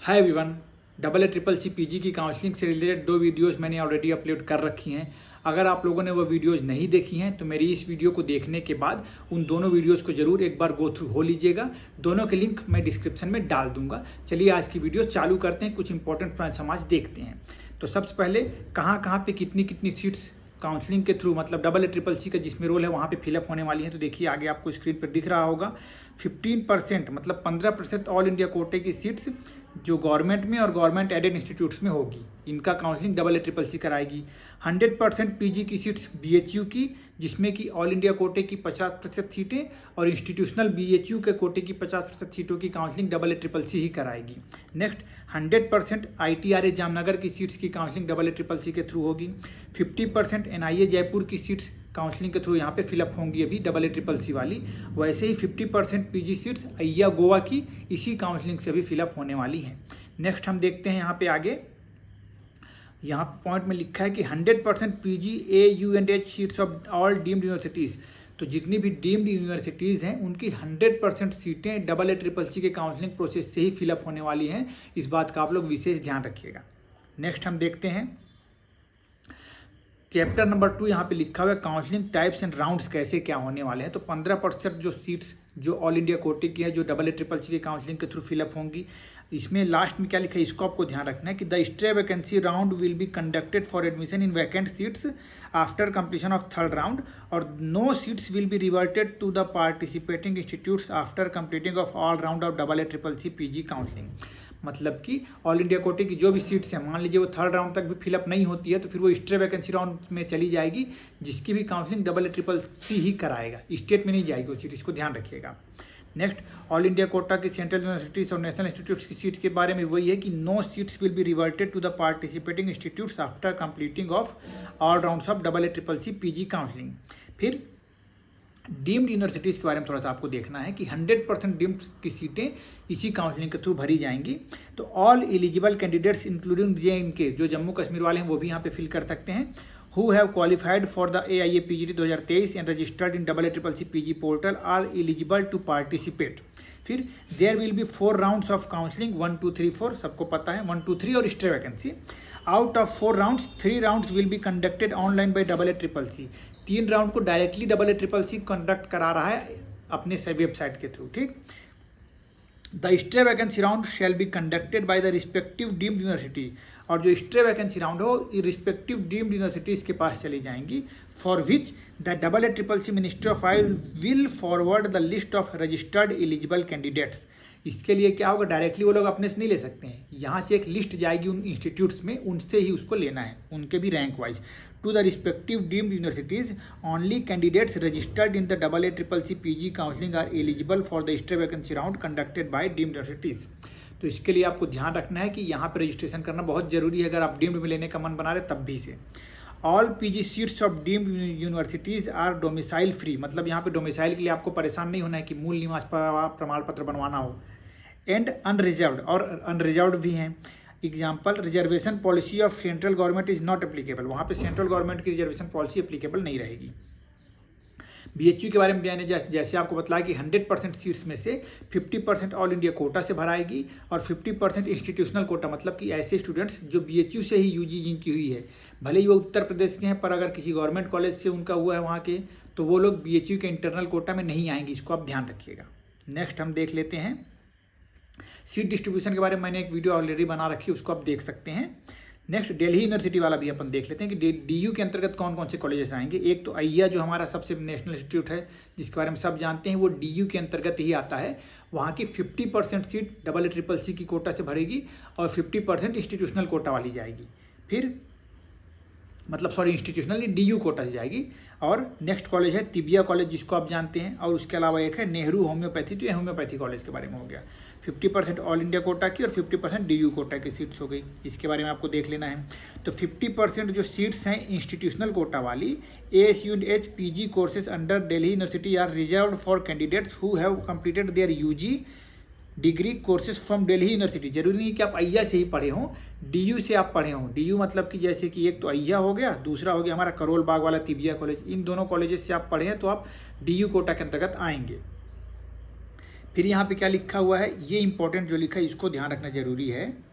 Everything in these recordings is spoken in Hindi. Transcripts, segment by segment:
Hi everyone, double A triple C PG की काउंसलिंग से रिलेटेड 2 वीडियोस मैंने ऑलरेडी अपलोड कर रखी हैं। अगर आप लोगों ने वो वीडियोस नहीं देखी हैं तो मेरी इस वीडियो को देखने के बाद उन दोनों वीडियोस को जरूर एक बार गो थ्रू हो लीजिएगा। दोनों के लिंक मैं डिस्क्रिप्शन में डाल दूंगा। चलिए आज की वीडियो चालू करते हैं, कुछ इंपॉर्टेंट पॉइंट्स हम आज देखते हैं। तो सबसे पहले कहाँ पे कितनी कितनी सीट्स काउंसलिंग के थ्रू मतलब डबल ए ट्रिपल सी का जिसमें रोल है वहाँ पे फिलअप होने वाली है। तो देखिए आगे आपको स्क्रीन पर दिख रहा होगा 15% मतलब 15% ऑल इंडिया कोटे की सीट्स जो गवर्नमेंट में और गवर्नमेंट एडेड इंस्टीट्यूट्स में होगी, इनका counselling double A triple C कराएगी। 100% पीजी की सीट्स बीएचयू की, जिसमें कि ऑल इंडिया कोटे की 50% सीटें और इंस्टीट्यूशनल बीएचयू के कोटे की 50% सीटों की counselling double A triple C ही कराएगी। नेक्स्ट 100% आईटीआरए जामनगर की सीट्स की counselling double A triple C के थ्रू होगी। 50% एनआईए जयपुर की सीट्स काउंसलिंग के थ्रू यहाँ पे फिलअप होंगी अभी डबल ए ट्रिपल सी वाली। वैसे ही 50% पीजी सीट्स अय्या गोवा की इसी काउंसलिंग से भी फिलअप होने वाली हैं। नेक्स्ट हम देखते हैं यहाँ पे आगे, यहाँ पॉइंट में लिखा है कि 100% PG A you and H seats of all deemed universities. तो जितनी भी डीम्ड यूनिवर्सिटीज़ हैं उनकी 100% सीटें डबल ए ट्रिपल सी के काउंसलिंग प्रोसेस से ही फिलअप होने वाली हैं। इस बात का आप लोग विशेष ध्यान रखिएगा। नेक्स्ट हम देखते हैं चैप्टर नंबर 2, यहाँ पे लिखा हुआ है काउंसलिंग टाइप्स एंड राउंड्स कैसे क्या होने वाले हैं। तो 15% जो सीट्स जो ऑल इंडिया कोटे की है जो डबल ए ट्रिपल सी के काउंसलिंग के थ्रू फिलअप होंगी। इसमें लास्ट में क्या लिखा है, इसको आपको ध्यान रखना है कि the stay vacancy round will be conducted for admission in vacant seats after completion of third round और no seats will be reverted to the participating institutes after completing of all round of double A triple C PG counselling. मतलब कि ऑल इंडिया कोटे की जो भी सीट्स हैं, मान लीजिए वो थर्ड राउंड तक भी फिलअप नहीं होती है तो फिर वो स्टे वैकेंसी राउंड में चली जाएगी, जिसकी भी counselling double A triple C ही कराएगा, स्टेट में नहीं जाएगी वो सीट, इसको ध्यान रखिएगा। नेक्स्ट ऑल इंडिया कोटा की सेंट्रल यूनिवर्सिटीज और नेशनल इंस्टीट्यूट्स की सीट्स के बारे में वही है कि no seats will be reverted to the participating institutes after completing of all rounds of double A triple C PG counselling. फिर डीम्ड यूनिवर्सिटीज़ के बारे में थोड़ा सा आपको देखना है कि 100% डीम्ड की सीटें इसी काउंसलिंग के थ्रू भरी जाएंगी। तो all eligible candidates including JNK जो जम्मू कश्मीर वाले हैं वो भी यहाँ पे फिल कर सकते हैं। Who have qualified for the AIA PGT 2023 and registered in double A triple C PG portal are eligible to participate. फिर there will be 4 rounds of counselling, 1 2 3 4 सबको पता है, 1 2 3 और stay vacancy. Out of 4 rounds 3 rounds will be conducted online by double A triple C. 3 round को directly double A triple C conduct करा रहा है अपने वेबसाइट के थ्रू। ठीक, the stay vacancy round shall be conducted by the respective deemed university. और जो स्टे वैकेंसी राउंड हो रिस्पेक्टिव डीम्ड यूनिवर्सिटीज़ के पास चली जाएंगी, for which the double A triple C ministry of oil will forward the list of registered eligible candidates. इसके लिए क्या होगा, डायरेक्टली वो लोग अपने से नहीं ले सकते हैं, यहाँ से एक लिस्ट जाएगी उन इंस्टीट्यूट्स में, उनसे ही उसको लेना है, उनके भी rank wise. To the respective deemed universities only candidates registered in the double A triple C PG counselling are eligible for the stay vacancy round conducted by deemed universities. तो इसके लिए आपको ध्यान रखना है कि यहाँ पर रजिस्ट्रेशन करना बहुत जरूरी है अगर आप डीम्ड में लेने का मन बना रहे तब भी से। All PG seats of deemed universities are domicile free. मतलब यहाँ पे डोमिसाइल के लिए आपको परेशान नहीं होना है कि मूल निवास प्रमाण पत्र बनवाना हो। एंड अनरिजर्व्ड, और अनरिजर्व्ड भी हैं। Example, reservation policy of central government is not applicable. वहाँ पे सेंट्रल गवर्नमेंट की रिजर्वेशन पॉलिसी एप्लीकेबल नहीं रहेगी। बीएचयू के बारे में मैंने जैसे आपको बताया कि 100% सीट्स में से 50% ऑल इंडिया कोटा से भराएगी और 50% इंस्टीट्यूशनल कोटा, मतलब कि ऐसे स्टूडेंट्स जो बीएचयू से ही यूजी जिनकी हुई है, भले ही वो उत्तर प्रदेश के हैं पर अगर किसी गवर्नमेंट कॉलेज से उनका हुआ है वहाँ के, तो वो लोग बीएचयू के इंटरनल कोटा में नहीं आएंगे, इसको आप ध्यान रखिएगा। नेक्स्ट हम देख लेते हैं सीट डिस्ट्रीब्यूशन के बारे में, मैंने एक वीडियो ऑलरेडी बना रखी है, उसको आप देख सकते हैं। नेक्स्ट दिल्ली यूनिवर्सिटी वाला भी अपन देख लेते हैं कि DU के अंतर्गत कौन कौन से कॉलेजेस आएंगे। एक तो अय्या जो हमारा सबसे नेशनल इंस्टीट्यूट है जिसके बारे में सब जानते हैं, वो DU के अंतर्गत ही आता है। वहाँ की 50% seat double A triple C की कोटा से भरेगी और 50% इंस्टीट्यूशनल कोटा वाली जाएगी। फिर मतलब इंस्टीट्यूशनली DU कोटा से जाएगी। और नेक्स्ट कॉलेज है तिबिया कॉलेज जिसको आप जानते हैं, और उसके अलावा एक है नेहरू होम्योपैथी, तो ये होम्योपैथी कॉलेज के बारे में हो गया। 50% ऑल इंडिया कोटा की और 50% DU कोटा की सीट्स हो गई, इसके बारे में आपको देख लेना है। तो 50% जो सीट्स हैं इंस्टीट्यूशनल कोटा वाली ASUH PG courses under Delhi university are reserved for candidates who have completed their UG degree courses from Delhi university. जरूरी नहीं कि आप अय्या से ही पढ़े हों, DU से आप पढ़े हों। DU मतलब कि जैसे कि एक तो अय्या हो गया, दूसरा हो गया हमारा करोल बाग वाला तिबिया कॉलेज, इन दोनों कॉलेजेस से आप पढ़े हैं तो आप DU कोटा के अंतर्गत आएंगे। फिर यहाँ पे क्या लिखा हुआ है, ये इंपॉर्टेंट जो लिखा है इसको ध्यान रखना जरूरी है।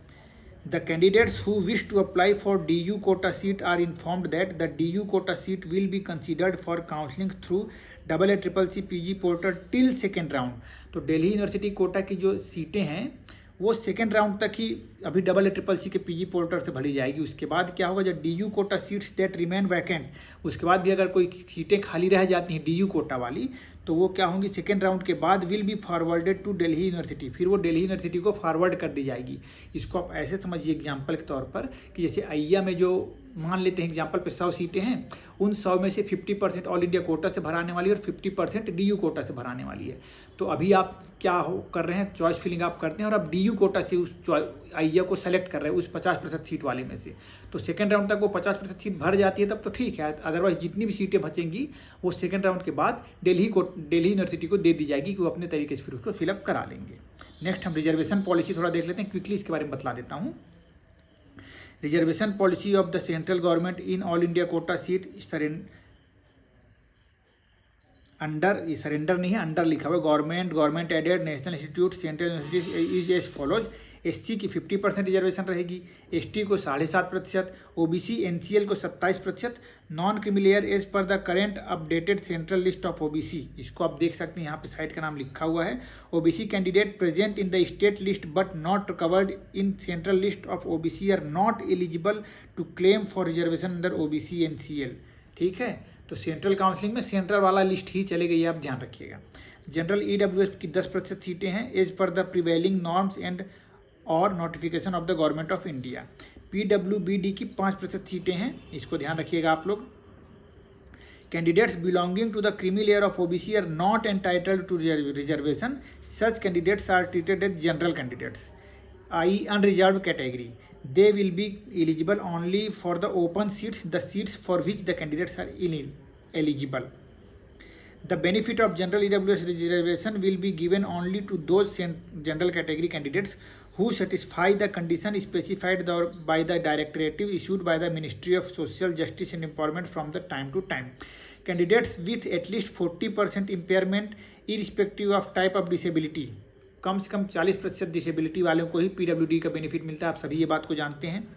The candidates who wish to apply for DU quota seat are informed that the DU quota seat will be considered for counselling through AA CCC PG portal till second round. तो दिल्ली यूनिवर्सिटी कोटा की जो सीटें हैं वो सेकेंड राउंड तक ही अभी AA CCC के PG पोर्टल से भरी जाएगी। उसके बाद क्या होगा, जब DU Kota seats that remain vacant, उसके बाद भी अगर कोई सीटें खाली रह जाती हैं DU कोटा वाली, तो वो क्या होंगी सेकेंड राउंड के बाद will be forwarded to Delhi university, फिर वो दिल्ली यूनिवर्सिटी को फॉरवर्ड कर दी जाएगी। इसको आप ऐसे समझिए एग्जाम्पल के तौर पर कि जैसे अय्या में जो मान लेते हैं एग्जाम्पल पे 100 सीटें हैं, उन 100 में से 50% ऑल इंडिया कोटा से भराने वाली है और 50% DU कोटा से भराने वाली है। तो अभी आप क्या कर रहे हैं, चॉइस फिलिंग आप करते हैं और आप DU कोटा से उस अय्या को सेलेक्ट कर रहे हैं उस 50% सीट वाले में से। तो सेकेंड राउंड तक वो 50% सीट भर जाती है तब तो ठीक है, अदरवाइज जितनी भी सीटें बचेंगी वो सेकेंड राउंड के बाद दिल्ली यूनिवर्सिटी को दे दी जाएगी कि वो अपने तरीके से फिर उसको फिलअप करा लेंगे। नेक्स्ट हम रिजर्वेशन पॉलिसी थोड़ा देख लेते हैं, क्विकली इसके बारे में बतला देता हूँ। Reservation policy of the central government in all India quota seat surrender नहीं है, अंडर लिखा हुआ है। Government aided national institute central university is as follows. SC की 50% रिजर्वेशन रहेगी, ST को 7.5%, OBC NCL को 27%, नॉन क्रीमिलेयर एज पर the current updated central list of OBC। इसको आप देख सकते हैं, यहाँ पे साइट का नाम लिखा हुआ है। OBC candidate present in the state list but not covered in central list of OBC are not eligible to claim for reservation under OBC NCL। ठीक है, तो सेंट्रल काउंसलिंग में सेंट्रल वाला लिस्ट ही चले गई, आप ध्यान रखिएगा। जनरल EWS की 10% सीटें हैं एज पर द प्रिवेलिंग नॉर्म्स एंड और notification of the government of India. PWBD की 5% सीटें हैं, इसको ध्यान रखिएगा आप लोग। Candidates belonging to the creamy layer of OBC are not entitled to reservation, such candidates are treated as general candidates I unreserve category. They will be eligible only for the open seats, the seats for which the candidates are eligible. The benefit of general EWS reservation will be given only to those general category candidates who satisfy the condition specified by the directive issued by the Ministry of Social Justice and Empowerment from the time to time. Candidates with at least 40% impairment irrespective of type of disability, कम से कम 40% डिसेबिलिटी वालों को ही PWD का बेनिफिट मिलता है, आप सभी ये बात को जानते हैं।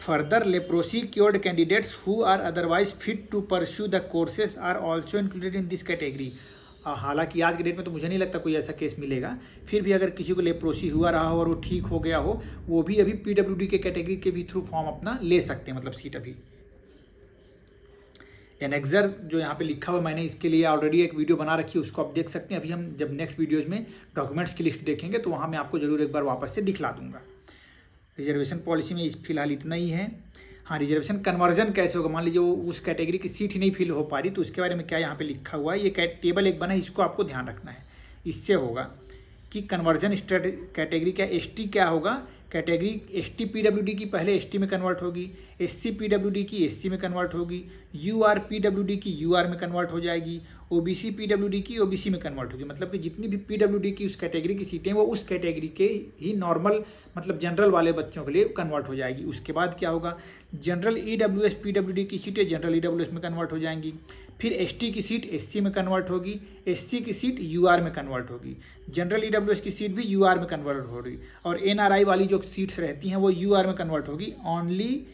Further leprosy cured candidates who are otherwise fit to pursue the courses are also included in this category. हालांकि आज के डेट में तो मुझे नहीं लगता कोई ऐसा केस मिलेगा, फिर भी अगर किसी को लेप्रोसी हुआ रहा हो और वो ठीक हो गया हो, वो भी अभी PWD के कैटेगरी के भी थ्रू फॉर्म अपना ले सकते हैं, मतलब सीट अभी। एनेक्सर जो यहाँ पे लिखा हुआ, मैंने इसके लिए ऑलरेडी एक वीडियो बना रखी है, उसको आप देख सकते हैं। अभी हम जब नेक्स्ट वीडियोज़ में डॉक्यूमेंट्स की लिस्ट देखेंगे तो वहाँ मैं आपको जरूर एक बार वापस से दिखला दूंगा। रिजर्वेशन पॉलिसी में इस फिलहाल इतना ही है। हाँ, रिजर्वेशन कन्वर्जन कैसे होगा, मान लीजिए वो उस कैटेगरी की सीट ही नहीं फिल हो पा रही, तो उसके बारे में क्या यहाँ पे लिखा हुआ है, ये टेबल एक बना है, इसको आपको ध्यान रखना है। इससे होगा कि कन्वर्जन कैटेगरी क्या, ST क्या होगा, कैटेगरी ST PWD की पहले ST में कन्वर्ट होगी, SC PWD की SC में कन्वर्ट होगी, UR PWD की UR में कन्वर्ट हो जाएगी, OBC PWD की OBC में कन्वर्ट होगी। मतलब कि जितनी भी PWD की उस कैटेगरी की सीटें वो उस कैटेगरी के ही नॉर्मल मतलब जनरल वाले बच्चों के लिए कन्वर्ट हो जाएगी। उसके बाद क्या होगा, जनरल EWS PWD की सीटें जनरल EWS में कन्वर्ट हो जाएंगी, फिर ST की सीट SC में कन्वर्ट होगी, SC की सीट UR में कन्वर्ट होगी, जनरल EWS की सीट भी UR में कन्वर्ट होगी, और NRI वाली जो सीट्स रहती हैं वो UR में कन्वर्ट होगी। Only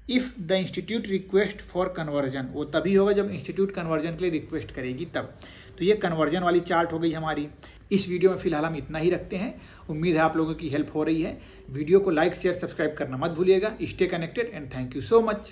if the institute request for conversion, वो तभी होगा जब इंस्टीट्यूट कन्वर्जन के लिए रिक्वेस्ट करेगी तब। तो ये कन्वर्जन वाली चार्ट हो गई हमारी। इस वीडियो में फिलहाल हम इतना ही रखते हैं। उम्मीद है आप लोगों की हेल्प हो रही है। वीडियो को लाइक शेयर सब्सक्राइब करना मत भूलिएगा। Stay connected and thank you so much.